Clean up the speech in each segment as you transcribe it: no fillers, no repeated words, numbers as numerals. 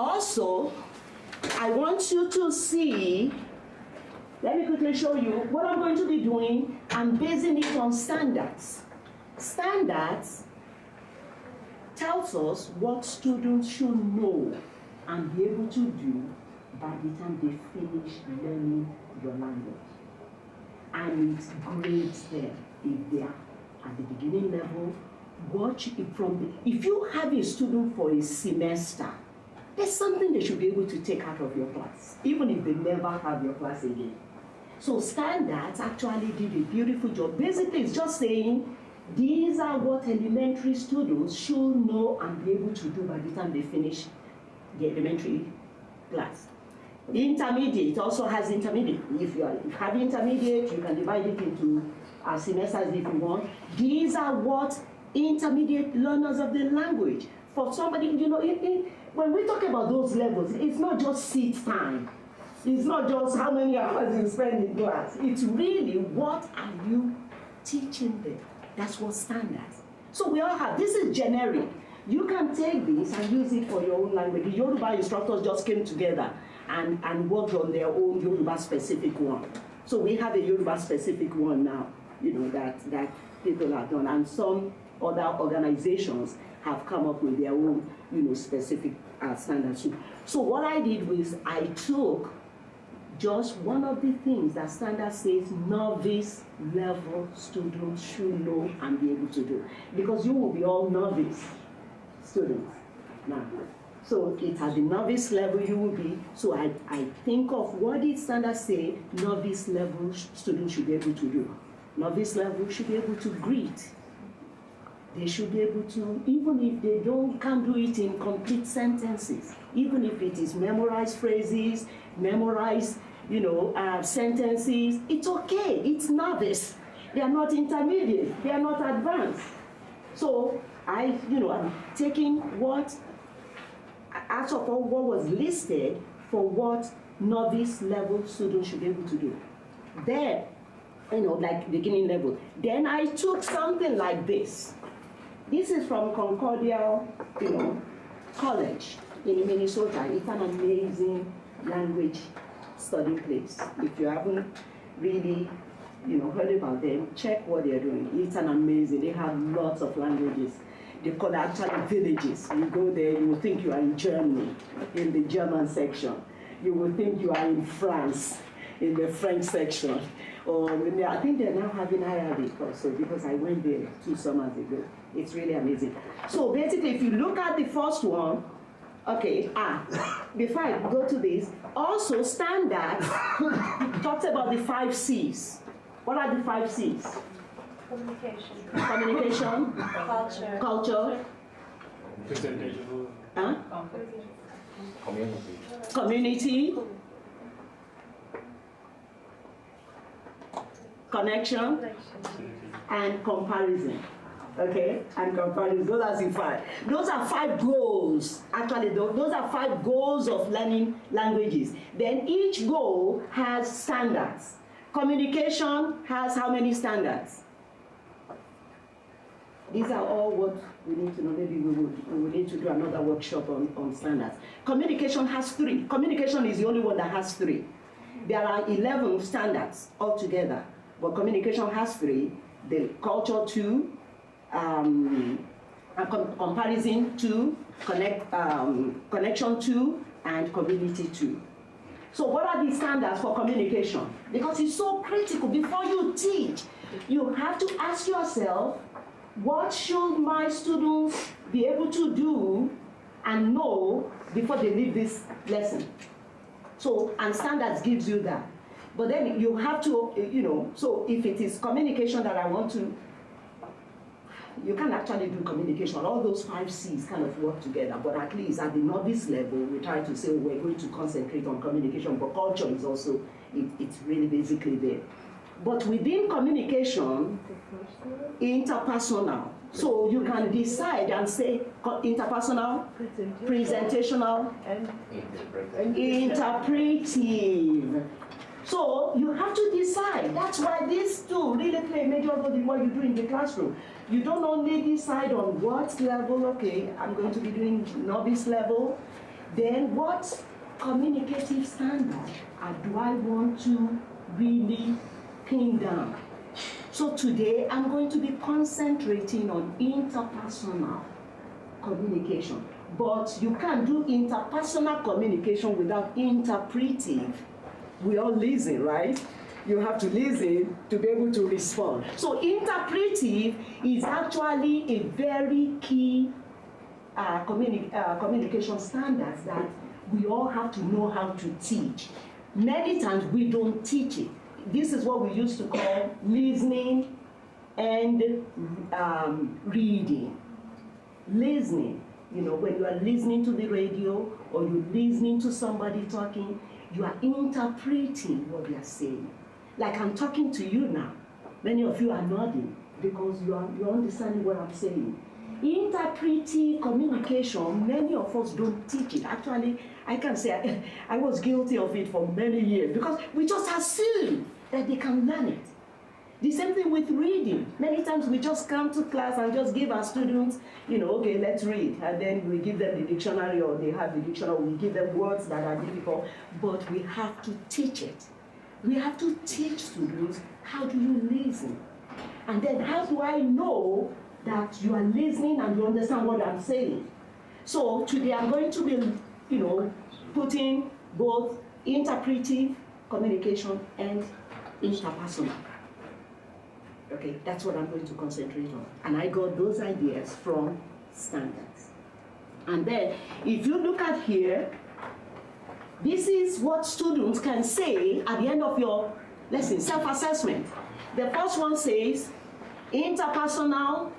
Also, I want you to see, let me quickly show you what I'm going to be doing. I'm basing it on standards. Standards tells us what students should know and be able to do by the time they finish learning your language. And it grades them if they are at the beginning level. Watch it from if you have a student for a semester, there's something they should be able to take out of your class, even if they never have your class again. So standards actually did a beautiful job. Basically, it's just saying these are what elementary students should know and be able to do by the time they finish the elementary class. Intermediate also has intermediate. If you have intermediate, you can divide it into semesters if you want. These are what intermediate learners of the language. For somebody, you know, when we talk about those levels, it's not just seat time. It's not just how many hours you spend in class. It's really what are you teaching them. That's what standards. So we all have, this is generic. You can take this and use it for your own language. The Yoruba instructors just came together and worked on their own Yoruba specific one. So we have a Yoruba specific one now, you know, that people have done. And some other organizations have come up with their own, you know, specific standards. So what I did was I took just one of the things that standard says novice level students should know and be able to do. Because you will be all novice students now. So it's at the novice level you will be. So I think of what did standard say novice level students should be able to do. Novice level should be able to greet. They should be able to, even if they can't do it in complete sentences, even if it is memorized phrases, memorized, you know, sentences, it's okay. It's novice. They are not intermediate. They are not advanced. So I'm taking what, out of all what was listed for what novice level students should be able to do. Then, you know, like beginning level. Then I took something like this. This is from Concordia, you know, College in Minnesota. It's an amazing language study place. If you haven't really, you know, heard about them, check what they're doing. It's an amazing. They have lots of languages. They call it actually villages. You go there, you will think you are in Germany, in the German section. You will think you are in France, in the French section. Or I think they're now having Arabic also, because I went there 2 summers ago. It's really amazing. So basically, if you look at the first one, okay, before I go to this, also standard talks about the 5 C's. What are the 5 C's? Communication. Culture. Presentation. Community. Connection. And comparison. Okay, and comparison. Those are the 5. Those are 5 goals. Actually, those are 5 goals of learning languages. Then each goal has standards. Communication has how many standards? These are all what we need to know. Maybe we will need to do another workshop on standards. Communication has 3. Communication is the only one that has 3. There are 11 standards altogether, but communication has 3. The culture 2, comparison 2, connection 2, and community 2. So what are the standards for communication? Because it's so critical. Before you teach, you have to ask yourself, what should my students be able to do and know before they leave this lesson? So, and standards gives you that. But then you have to, you know, so if it is communication that I want to, you can actually do communication. All those 5 C's kind of work together, but at least at the novice level, we try to say we're going to concentrate on communication, but culture is also, it's really basically there. But within communication, interpersonal. So you can decide and say interpersonal, presentational, and interpretive. So you have to decide. That's why these 2 really play a major role in what you do in the classroom. You don't only decide on what level, okay, I'm going to be doing novice level, Then what communicative standard do I want to really pin down? So today I'm going to be concentrating on interpersonal communication. But you can't do interpersonal communication without interpretive. We all listen, right? You have to listen to be able to respond. So interpretive is actually a very key communication standards that we all have to know how to teach. Many times we don't teach it. This is what we used to call listening and reading. Listening, you know, when you are listening to the radio or you're listening to somebody talking, you are interpreting what they are saying. Like I'm talking to you now. Many of you are nodding because you're understanding what I'm saying. Interpretive communication, many of us don't teach it. Actually, I can say I was guilty of it for many years because we just assume that they can learn it. The same thing with reading. Many times we just come to class and just give our students, you know, okay, let's read. And then we give them the dictionary or they have the dictionary, we give them words that are difficult, but we have to teach it. We have to teach students, how do you listen? And then how do I know that you are listening and you understand what I'm saying? So today I'm going to be, you know, putting both interpretive communication and interpersonal. Okay, that's what I'm going to concentrate on. And I got those ideas from standards. And then, if you look at here, this is what students can say at the end of your lesson, self-assessment. The first one says, interpersonal,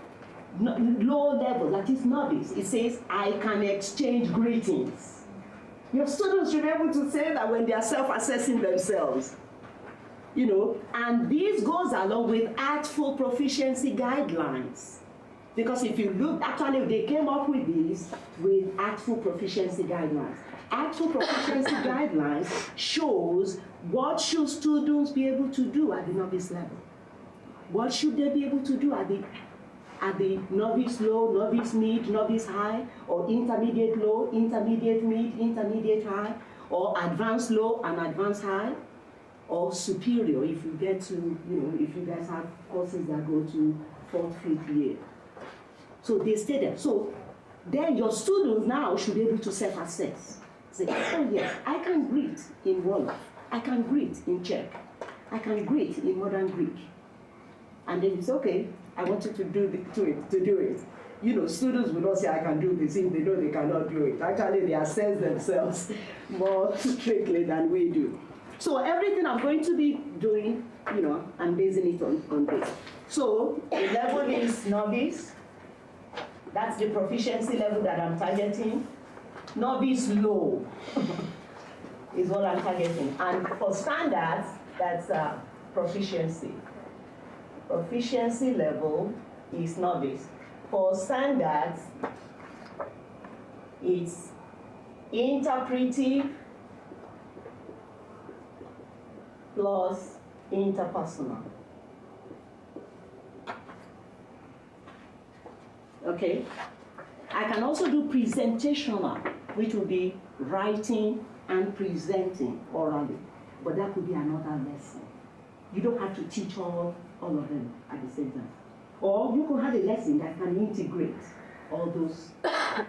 low level, that is novice. It says, I can exchange greetings. Your students should be able to say that when they are self-assessing themselves. You know, and this goes along with Artful Proficiency Guidelines. Because if you look, actually they came up with this with Artful Proficiency Guidelines. Artful Proficiency Guidelines shows what should students be able to do at the novice level. What should they be able to do at the novice low, novice mid, novice high, or intermediate low, intermediate mid, intermediate high, or advanced low and advanced high, or superior if you get to, you know, if you guys have courses that go to 4th, 5th year. So they stay there. So then your students now should be able to self-assess. Say, oh yes, I can greet in Wolof, I can greet in Czech, I can greet in modern Greek. And then you say, okay, I want you to do it. You know, students will not say, I can do this if they know they cannot do it. Actually, they assess themselves more strictly than we do. So everything I'm going to be doing, you know, I'm basing it on this. So the level is novice. That's the proficiency level that I'm targeting. Novice low is what I'm targeting. And for standards, that's proficiency. Proficiency level is novice. For standards, it's interpretive plus interpersonal. Okay? I can also do presentational, which will be writing and presenting orally. But that could be another lesson. You don't have to teach all of them at the same time. Or you could have a lesson that can integrate all those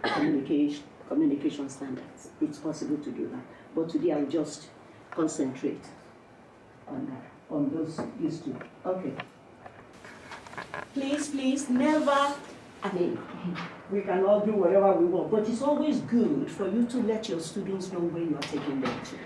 communication standards. It's possible to do that. But today I'll just concentrate on that, on these two. Okay. Please, never, I mean, we can all do whatever we want, but it's always good for you to let your students know where you are taking them to.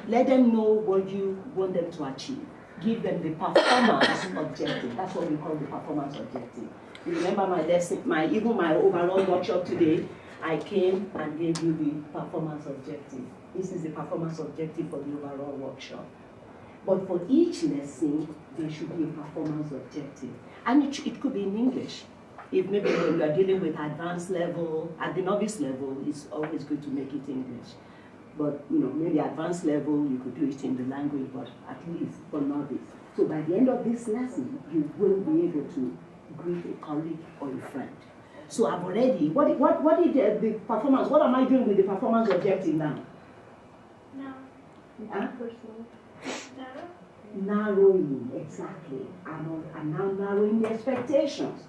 Let them know what you want them to achieve. Give them the performance objective. That's what we call the performance objective. You remember my lesson, even my overall workshop today, I came and gave you the performance objective. This is the performance objective for the overall workshop. But for each lesson, there should be a performance objective. And it could be in English. If maybe when you are dealing with advanced level, at the novice level, it's always good to make it English. But you know, maybe advanced level, you could do it in the language, but at least for novice. So by the end of this lesson, you will be able to greet a colleague or a friend. So I've already, what did the performance, what am I doing with the performance objective now? No. Huh? Personal. No. Narrowing, exactly. I'm now narrowing the expectations.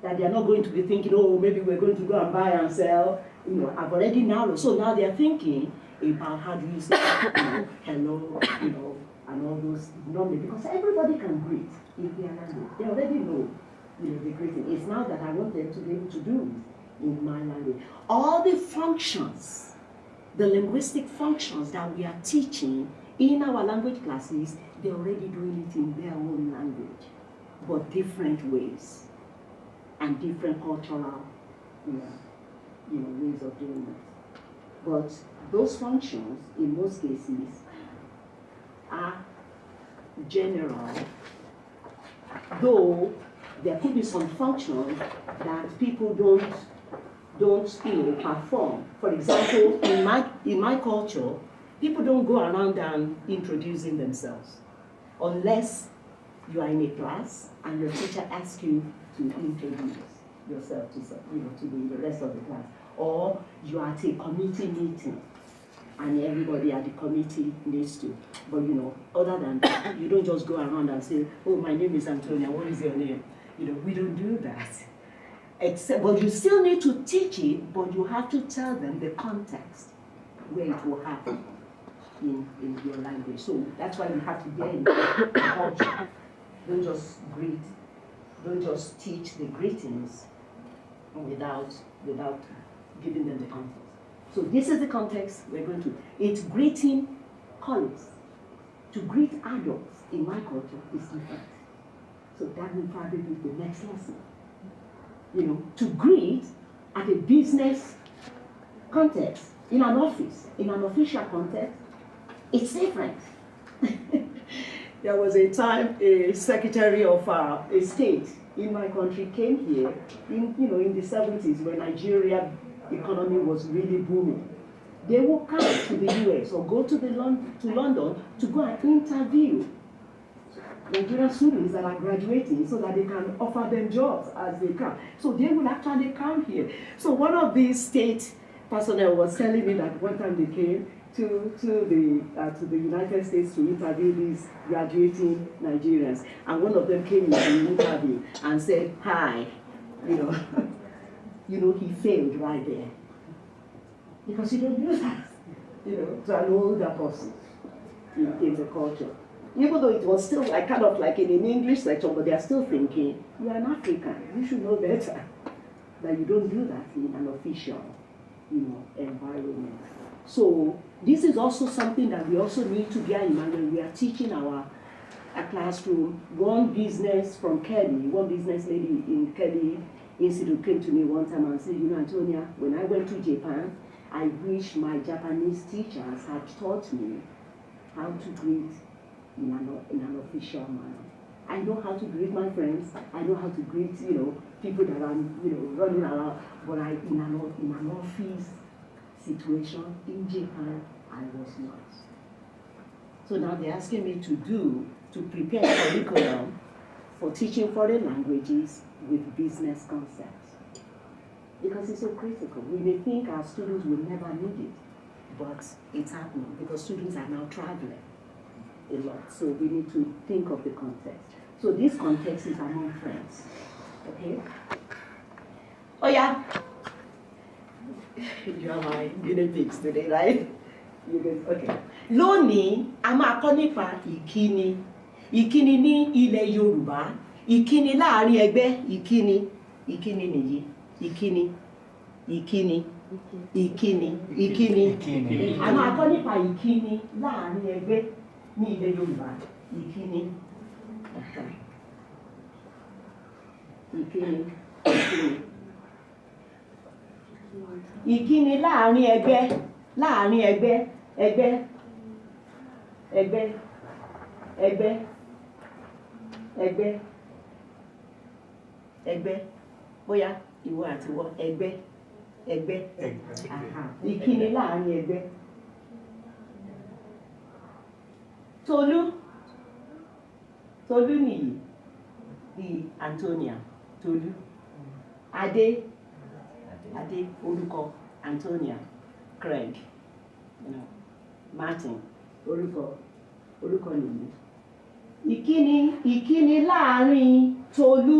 That they are not going to be thinking, oh, maybe we're going to go and buy and sell. You know, I've already narrowed. So now they're thinking about how do you say, hello, and all those numbers. Because everybody can greet in their language. They already know, the greeting. It's now that I want them to be able to do it in my language. All the functions, the linguistic functions that we are teaching in our language classes, they're already doing it in their own language, but different ways and different cultural, ways of doing it. But those functions, in most cases, are general, though there could be some functions that people don't perform. For example, in my culture, people don't go around and introducing themselves unless you are in a class and your teacher asks you to introduce yourself to the rest of the class, or you are at a committee meeting and everybody at the committee needs to. But other than that, you don't just go around and say, oh, my name is Antonia, what is your name? We don't do that. But you still need to teach it, but you have to tell them the context where it will happen in your language. So that's why you have to get in the culture. Don't just greet, don't just teach the greetings without giving them the context. So this is the context we're going to. It's greeting colleagues. To greet adults in my culture is different. So that will probably be the next lesson. To greet at a business context, in an office, in an official context, it's different. There was a time a secretary of a state in my country came here in the 70s when Nigeria economy was really booming. They will come to the US or go to London to go and interview Nigerian students that are graduating so that they can offer them jobs as they come. So they will actually come here. So one of these state personnel was telling me that one time they came to the United States to interview these graduating Nigerians, and one of them came into the interview and said, "Hi," he failed right there because you don't do that, to an older person in the culture. Even though it was still kind of like in an English section, but they're still thinking, you're an African, you should know better. That you don't do that in an official, environment. So this is also something that we also need to bear in mind when we are teaching our classroom. One business lady in Kelly Institute came to me one time and said, Antonia, when I went to Japan, I wish my Japanese teachers had taught me how to greet in an official manner. I know how to greet my friends. I know how to greet, people that I'm, running around. But in an office situation in Japan, I was not. So now they're asking me to prepare a curriculum for teaching foreign languages with business concepts. Because it's so critical. We may think our students will never need it, but it's happening because students are now traveling a lot. So we need to think of the context. So this context is among friends. Okay? Oh yeah. You are my guinea pigs today, right? Okay. Lónìí, a máa kọ́ nípa ìkíni. Ìkíni ní ilẹ̀ Yorùbá. Ìkíni láàrin ẹgbẹ́. Ìkíni nìyí. Ìkíni. A máa kọ́ nípa ìkíni láàrin ẹgbẹ́ ní ilẹ̀ Yorùbá. Ìkíni. Ìkíni láàrin ẹgbẹ́ bóyá ìwọ àti ìwọ ẹgbẹ́ ìkíni láàrin ẹgbẹ́. Tolú nìyí, the Antonia, Tolú. Adé, Adé, orúkọ, Antonia, Craig, Martin, orúkọ nìyí. Ìkíni láàrin Tolú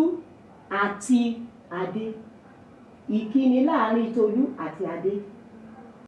àti Adé. Ìkíni láàrin Tolú àti Adé.